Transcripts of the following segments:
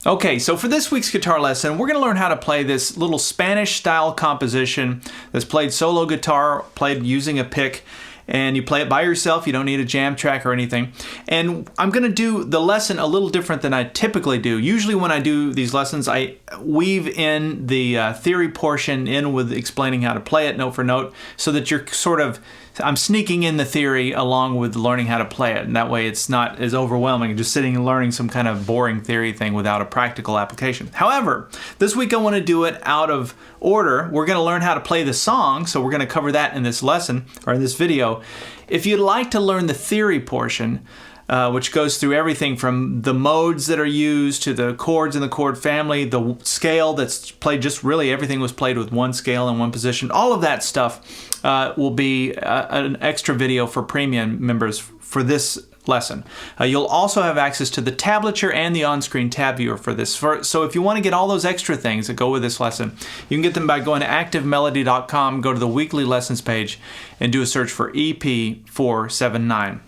Okay, so for this week's guitar lesson, we're going to learn how to play this little Spanish style composition that's played solo guitar, played using a pick, and you play it by yourself. You don't need a jam track or anything. And I'm going to do the lesson a little different than I typically do. Usually when I do these lessons, I weave in the theory portion in with explaining how to play it note for note, so that you're sort of, I'm sneaking in the theory along with learning how to play it, and that way it's not as overwhelming just sitting and learning some kind of boring theory thing without a practical application. However, this week I want to do it out of order. We're going to learn how to play the song, so we're going to cover that in this lesson, or in this video. If you'd like to learn the theory portion, which goes through everything from the modes that are used to the chords in the chord family, the scale that's played, just really everything was played with one scale and one position. All of that stuff will be an extra video for premium members for this lesson. You'll also have access to the tablature and the on-screen tab viewer for this. So if you want to get all those extra things that go with this lesson, you can get them by going to activemelody.com, go to the weekly lessons page, and do a search for EP479.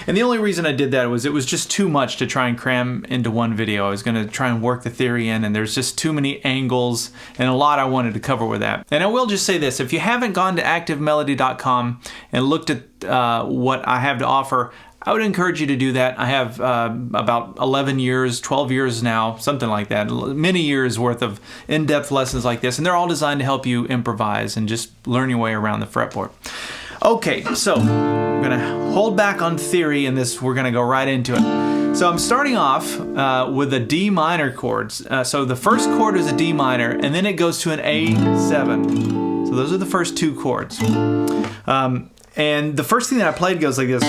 And the only reason I did that was it was just too much to try and cram into one video. I was going to try and work the theory in, and there's just too many angles and a lot I wanted to cover with that. And I will just say this, if you haven't gone to activemelody.com and looked at what I have to offer, I would encourage you to do that. I have about 11 years, 12 years now, something like that, many years worth of in-depth lessons like this, and they're all designed to help you improvise and just learn your way around the fretboard. Okay, so I'm going to hold back on theory in this. We're going to go right into it. So I'm starting off with the D minor chords. So the first chord is a D minor, and then it goes to an A7. So those are the first two chords. And the first thing that I played goes like this.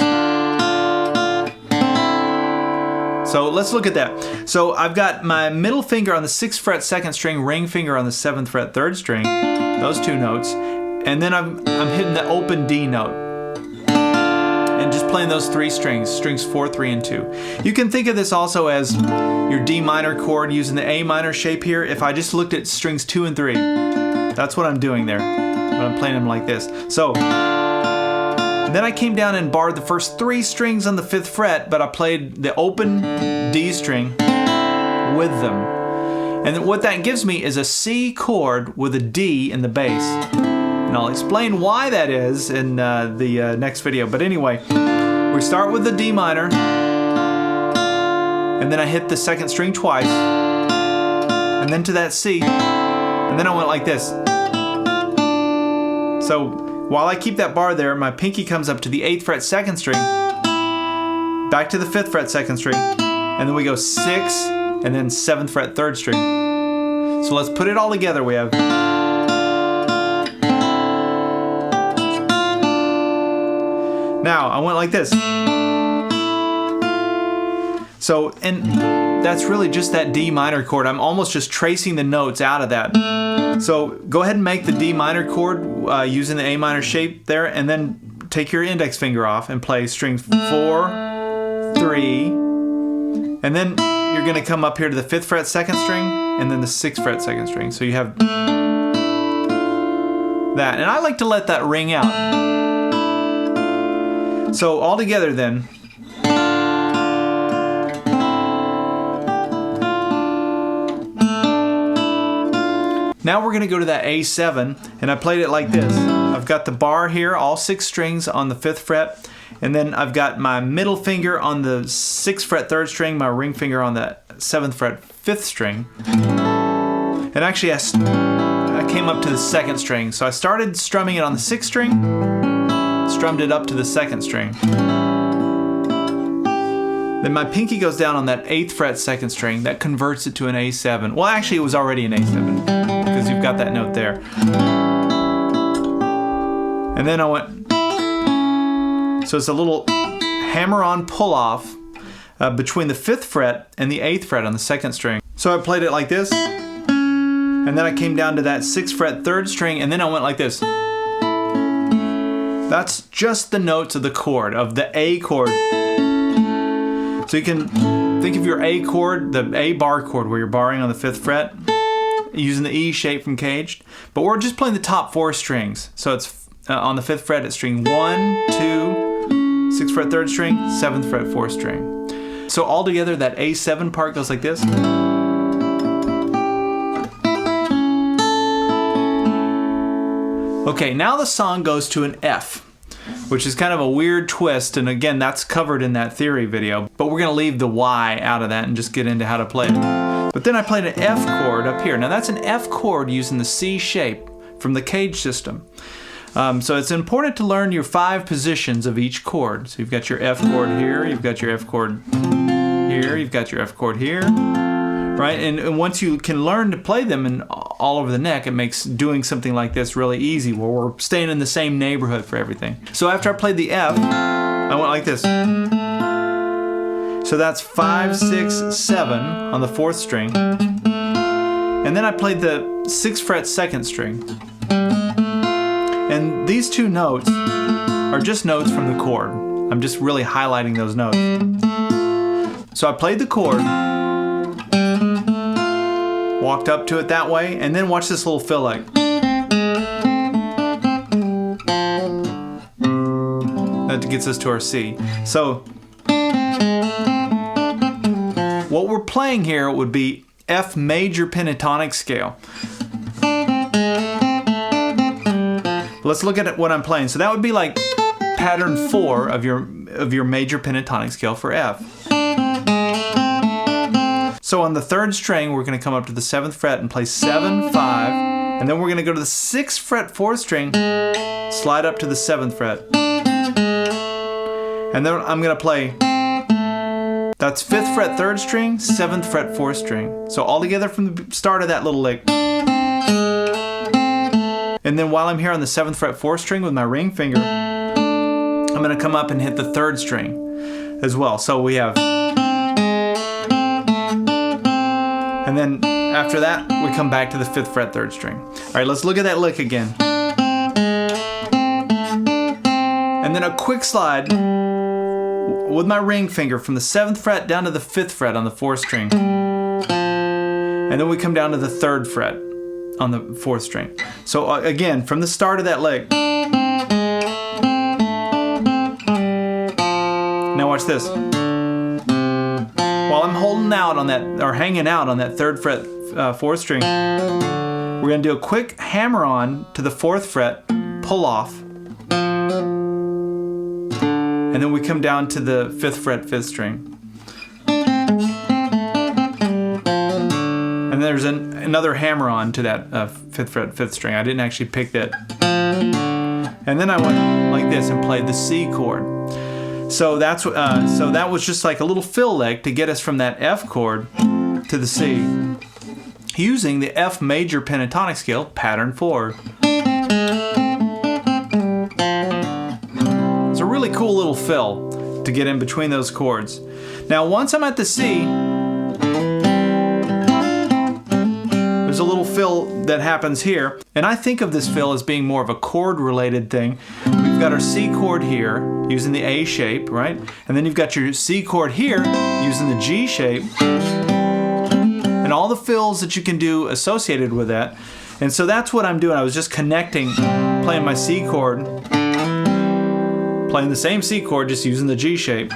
So let's look at that. So I've got my middle finger on the 6th fret 2nd string, ring finger on the 7th fret 3rd string, those two notes. And then I'm hitting the open D note and just playing those three strings, strings 4, 3, and 2. You can think of this also as your D minor chord using the A minor shape here. If I just looked at strings 2 and 3, that's what I'm doing there. But I'm playing them like this. So then I came down and barred the first 3 strings on the 5th fret, but I played the open D string with them. And what that gives me is a C chord with a D in the bass. And I'll explain why that is in the next video. But anyway, we start with the D minor, and then I hit the 2nd string twice, and then to that C, and then I went like this. So while I keep that bar there, my pinky comes up to the 8th fret 2nd string, back to the 5th fret 2nd string, and then we go 6, and then 7th fret 3rd string. So let's put it all together. We have... Now, I went like this. So, and that's really just that D minor chord. I'm almost just tracing the notes out of that. So, go ahead and make the D minor chord using the A minor shape there, and then take your index finger off and play strings 4, 3, and then you're going to come up here to the 5th fret 2nd string, and then the 6th fret 2nd string. So you have that. And I like to let that ring out. So all together then, now we're going to go to that A7, and I played it like this. I've got the bar here, all 6 strings on the 5th fret, and then I've got my middle finger on the 6th fret 3rd string, my ring finger on the 7th fret 5th string, and actually I came up to the 2nd string. So I started strumming it on the 6th string, strummed it up to the 2nd string. Then my pinky goes down on that 8th fret 2nd string. That converts it to an A7. Well, actually it was already an A7 because you've got that note there. And then I went, so it's a little hammer-on pull-off between the 5th fret and the 8th fret on the 2nd string. So I played it like this, and then I came down to that 6th fret 3rd string, and then I went like this. That's just the notes of the chord, of the A chord. So you can think of your A chord, the A bar chord where you're barring on the 5th fret, using the E shape from Caged. But we're just playing the top 4 strings. So it's on the 5th fret, it's string 1, 2, 6th fret 3rd string, 7th fret 4th string. So all together that A7 part goes like this. Okay, now the song goes to an F, which is kind of a weird twist, and again, that's covered in that theory video, but we're going to leave the Y out of that and just get into how to play it. But then I played an F chord up here. Now that's an F chord using the C shape from the Cage system. So it's important to learn your 5 positions of each chord. So you've got your F chord here, you've got your F chord here, you've got your F chord here, right? And once you can learn to play them in all over the neck, it makes doing something like this really easy, where we're staying in the same neighborhood for everything. So after I played the F, I went like this. So that's 5, 6, 7 on the 4th string. And then I played the 6th fret 2nd string. And these 2 notes are just notes from the chord. I'm just really highlighting those notes. So I played the chord, walked up to it that way, and then watch this little fill lick. That gets us to our C. So what we're playing here would be F major pentatonic scale. Let's look at what I'm playing. So that would be like pattern 4 of your major pentatonic scale for F. So on the 3rd string, we're going to come up to the 7th fret and play 7, 5, and then we're going to go to the 6th fret 4th string, slide up to the 7th fret, and then I'm going to play, that's 5th fret 3rd string, 7th fret 4th string. So all together from the start of that little lick. And then while I'm here on the 7th fret 4th string with my ring finger, I'm going to come up and hit the 3rd string as well. So we have, and then after that, we come back to the 5th fret 3rd string. All right, let's look at that lick again. And then a quick slide with my ring finger from the 7th fret down to the 5th fret on the 4th string. And then we come down to the 3rd fret on the 4th string. So again, from the start of that lick. Now watch this. While I'm holding out on that, or hanging out on that 3rd fret 4th string, we're going to do a quick hammer on to the 4th fret, pull off, and then we come down to the 5th fret 5th string. And there's another hammer on to that 5th fret 5th string. I didn't actually pick that. And then I went like this and played the C chord. So that's so that was just like a little fill lick to get us from that F chord to the C, using the F major pentatonic scale, pattern 4. It's a really cool little fill to get in between those chords. Now once I'm at the C, there's a little fill that happens here, and I think of this fill as being more of a chord related thing. We've got our C chord here using the A shape, right? And then you've got your C chord here using the G shape, and all the fills that you can do associated with that. And so that's what I'm doing. I was just connecting, playing my C chord, playing the same C chord, just using the G shape.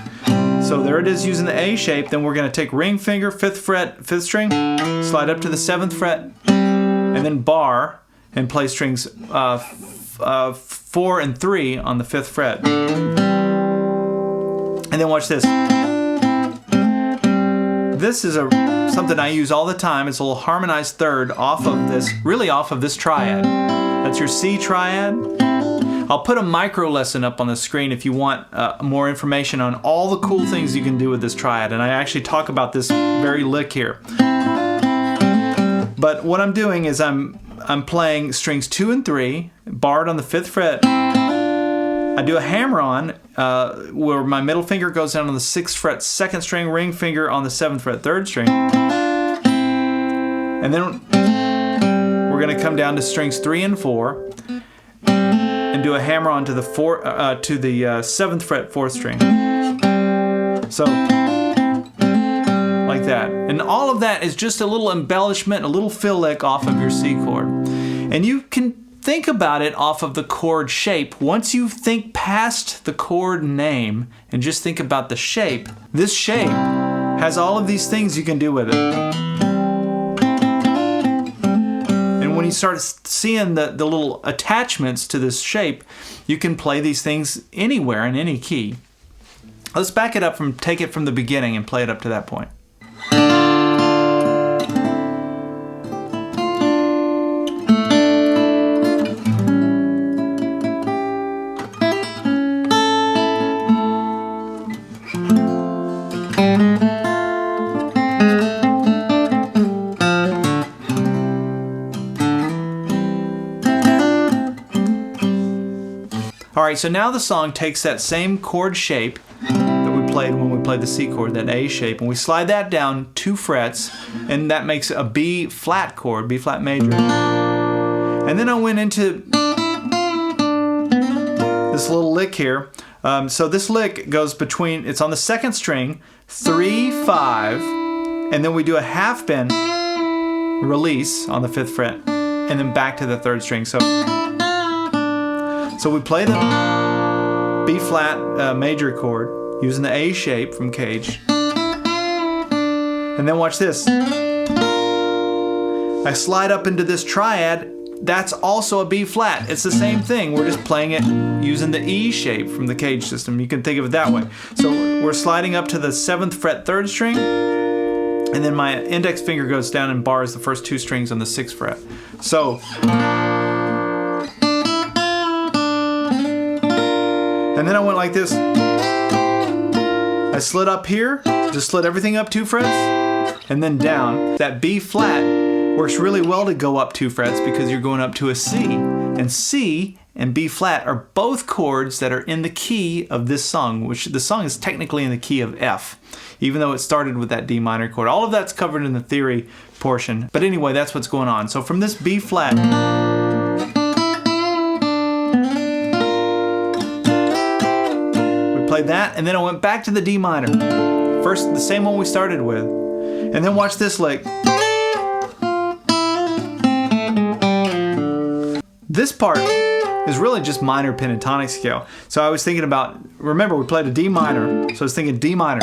So there it is using the A shape. Then we're going to take ring finger, 5th fret, 5th string, slide up to the 7th fret, and then bar, and play strings 4 and 3 on the 5th fret. And then watch this. This is something I use all the time. It's a little harmonized third off of this, really off of this triad. That's your C triad. I'll put a micro lesson up on the screen if you want more information on all the cool things you can do with this triad. And I actually talk about this very lick here. But what I'm doing is I'm playing strings 2 and 3, barred on the 5th fret. I do a hammer on where my middle finger goes down on the 6th fret 2nd string, ring finger on the 7th fret 3rd string. And then we're going to come down to strings 3 and 4 and do a hammer on to the 7th fret 4th string. So like that. And all of that is just a little embellishment, a little fill lick off of your C chord. And you can think about it off of the chord shape. Once you think past the chord name and just think about the shape, this shape has all of these things you can do with it. And when you start seeing the little attachments to this shape, you can play these things anywhere in any key. Let's back it up take it from the beginning and play it up to that point. Alright, so now the song takes that same chord shape that we played when we played the C chord, that A shape, and we slide that down 2 frets, and that makes a B flat chord, B flat major. And then I went into this little lick here. So this lick goes between, it's on the 2nd string, 3, 5, and then we do a half bend release on the 5th fret, and then back to the 3rd string. So we play the B flat major chord using the A shape from Cage. And then watch this. I slide up into this triad. That's also a B flat. It's the same thing. We're just playing it using the E shape from the Cage system. You can think of it that way. So we're sliding up to the 7th fret 3rd string, and then my index finger goes down and bars the first 2 strings on the 6th fret. So, and then I went like this. I slid up here, just slid everything up 2 frets, and then down. That B flat works really well to go up 2 frets because you're going up to a C. And C and B flat are both chords that are in the key of this song, which the song is technically in the key of F, even though it started with that D minor chord. All of that's covered in the theory portion. But anyway, that's what's going on. So from this B flat, played that, and then I went back to the D minor. First, the same one we started with. And then watch this lick. This part is really just minor pentatonic scale. So I was thinking about, remember we played a D minor, so I was thinking D minor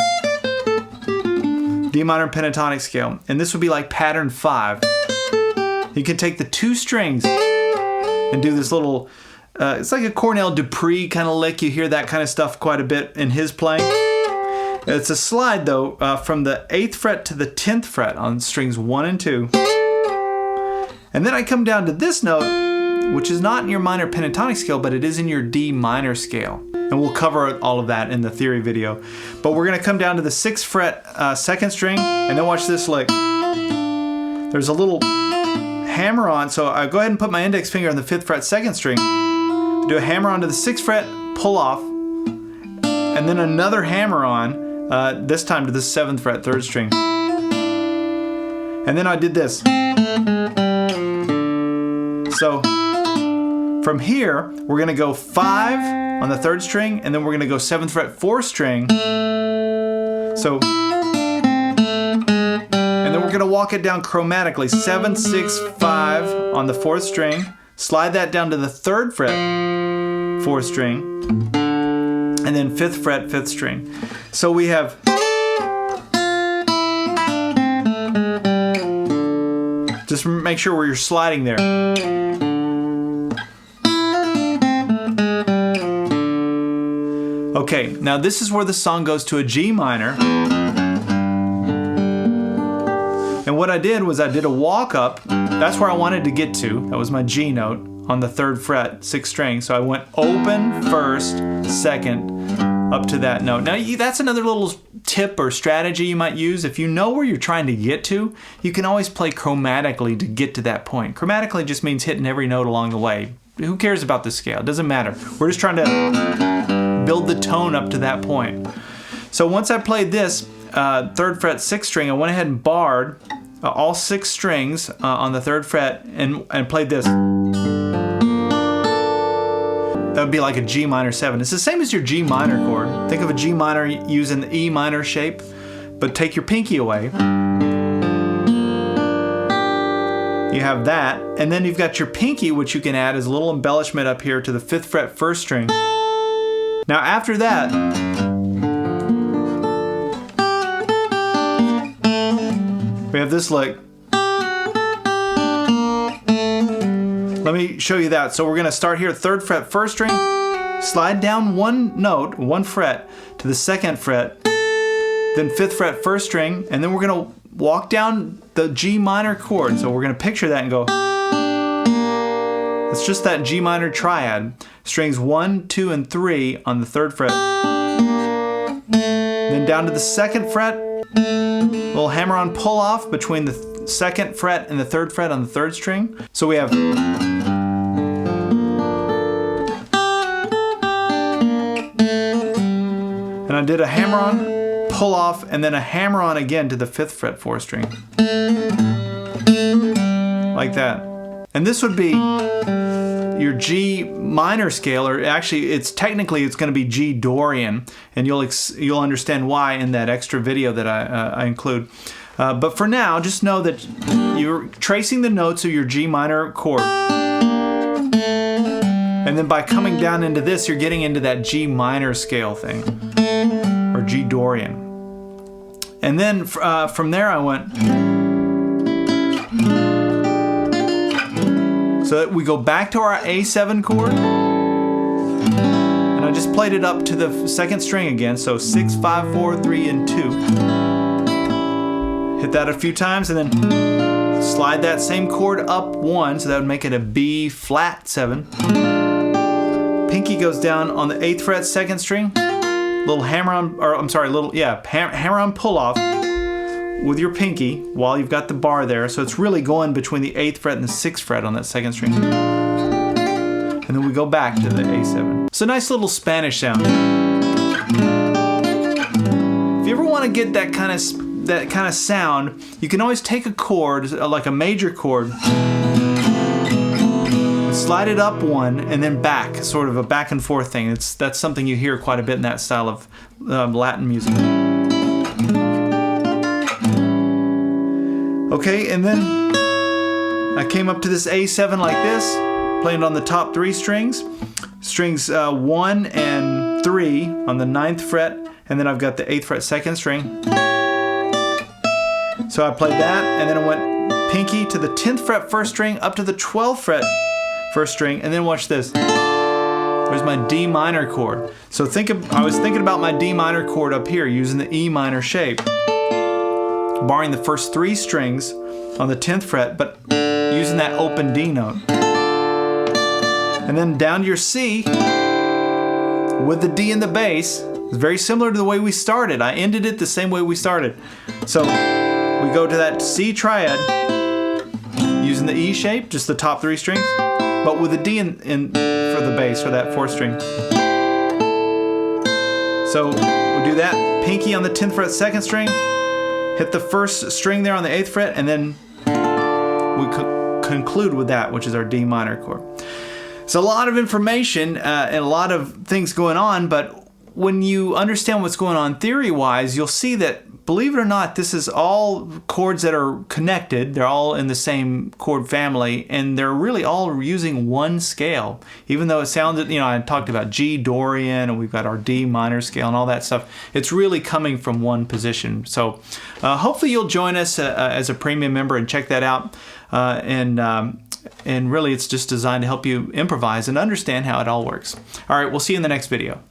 pentatonic scale. And this would be like pattern 5. You can take the 2 strings and do this little, it's like a Cornell Dupree kind of lick. You hear that kind of stuff quite a bit in his playing. It's a slide though from the 8th fret to the 10th fret on strings 1 and 2. And then I come down to this note, which is not in your minor pentatonic scale, but it is in your D minor scale. And we'll cover all of that in the theory video. But we're gonna come down to the 6th fret 2nd string, and then watch this lick. There's a little hammer on, so I go ahead and put my index finger on the 5th fret 2nd string. Do a hammer on to the 6th fret, pull off, and then another hammer on, this time to the 7th fret 3rd string. And then I did this. So from here, we're gonna go 5 on the 3rd string, and then we're gonna go 7th fret 4th string. So, and then we're gonna walk it down chromatically, 7, 6, 5 on the 4th string, slide that down to the 3rd fret 4th string, and then 5th fret 5th string. So we have just make sure where you're sliding there. Okay, now this is where the song goes to a G minor. And what I did was I did a walk up. That's where I wanted to get to. That was my G note on the 3rd fret, 6th string. So I went open 1st, 2nd, up to that note. Now that's another little tip or strategy you might use. If you know where you're trying to get to, you can always play chromatically to get to that point. Chromatically just means hitting every note along the way. Who cares about the scale? It doesn't matter. We're just trying to build the tone up to that point. So once I played this 3rd fret 6th string, I went ahead and barred all 6 strings on the 3rd fret and played this. That would be like a G minor 7. It's the same as your G minor chord. Think of a G minor using the E minor shape, but take your pinky away. You have that, and then you've got your pinky, which you can add as a little embellishment up here to the 5th fret 1st string. Now after that, we have this lick. let me show you that. So we're gonna start here, 3rd fret, 1st string, slide down 1 note, 1 fret to the 2nd fret, then 5th fret, 1st string, and then we're gonna walk down the G minor chord. So we're gonna picture that and go, it's just that G minor triad. Strings 1, 2, and 3 on the 3rd fret. Then down to the 2nd fret, little hammer-on pull-off between the 2nd fret and the 3rd fret on the 3rd string. So we have, and I did a hammer-on, pull-off, and then a hammer-on again to the 5th fret 4th string. Like that. And this would be your G minor scale, or actually it's technically it's going to be G Dorian, and you'll understand why in that extra video that I include. But for now, just know that you're tracing the notes of your G minor chord, and then by coming down into this, you're getting into that G minor scale thing, or G Dorian. And then from there I went. So that we go back to our A7 chord, and I just played it up to the 2nd string again, so 6, 5, 4, 3, and 2. Hit that a few times, and then slide that same chord up 1, so that would make it a B flat 7. Pinky goes down on the 8th fret, 2nd string, little hammer-on, or I'm sorry, hammer-on pull-off with your pinky while you've got the bar there. So it's really going between the 8th fret and the 6th fret on that 2nd string. And then we go back to the A7. So nice little Spanish sound. If you ever want to get that kind of sound, you can always take a chord, like a major chord, and slide it up 1 and then back, sort of a back and forth thing. That's something you hear quite a bit in that style of Latin music. Okay, and then I came up to this A7 like this, playing on the top 3 strings. Strings 1 and 3 on the 9th fret, and then I've got the 8th fret 2nd string. So I played that, and then I went pinky to the 10th fret 1st string, up to the 12th fret 1st string, and then watch this. There's my D minor chord. So I was thinking about my D minor chord up here using the E minor shape, barring the first 3 strings on the 10th fret, but using that open D note. And then down to your C with the D in the bass. It's very similar to the way we started. I ended it the same way we started. So we go to that C triad using the E shape, just the top 3 strings, but with a D in for the bass, for that 4th string. So we do that, pinky on the 10th fret 2nd string, hit the 1st string there on the 8th fret, and then we conclude with that, which is our D minor chord. It's a lot of information and a lot of things going on, but when you understand what's going on theory-wise, you'll see that, believe it or not, this is all chords that are connected. They're all in the same chord family, and they're really all using one scale. Even though it sounded, I talked about G Dorian, and we've got our D minor scale and all that stuff. It's really coming from one position. So hopefully you'll join us as a premium member and check that out. And really, it's just designed to help you improvise and understand how it all works. All right, we'll see you in the next video.